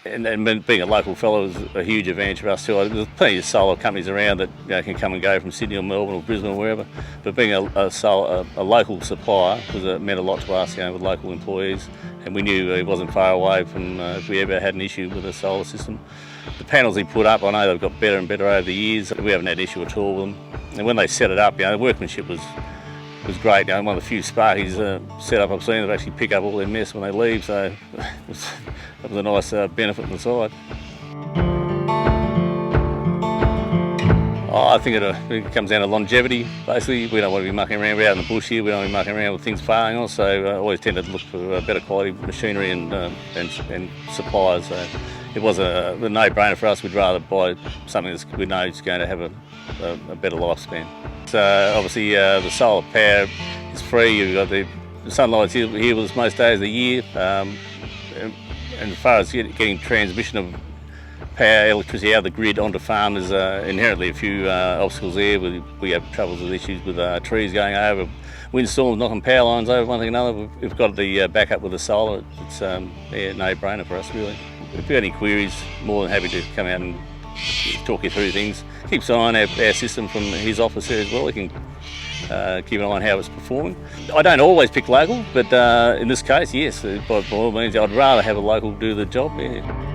And being a local fellow is a huge advantage for us too. There's plenty of solar companies around that can come and go from Sydney or Melbourne or Brisbane or wherever. But being a local supplier meant a lot to us, with local employees. And we knew he wasn't far away from if we ever had an issue with the solar system. The panels he put up, I know they've got better and better over the years. We haven't had an issue at all with them. And when they set it up, the workmanship was great. One of the few Sparkies set up I've seen that actually pick up all their mess when they leave, so that was a nice benefit on the side. I think it comes down to longevity, basically. We don't want to be mucking around. We're out in the bush here, we don't want to be mucking around with things failing on, so I always tend to look for better quality machinery and suppliers. So it was a no-brainer for us. We'd rather buy something that we know is going to have a better lifespan. So obviously the solar power is free. You've got the sunlight's here with us most days of the year. And as far as getting transmission of power, electricity out of the grid onto farm, there's inherently a few obstacles there. We have troubles with issues with trees going over, windstorms knocking power lines over one thing another. We've got the backup with the solar. It's no-brainer for us, really. If you have any queries, more than happy to come out and talk you through things. Keeps an eye on our system from his office there as well. He can keep an eye on how it's performing. I don't always pick local, but in this case, yes, by all means, I'd rather have a local do the job. Yeah.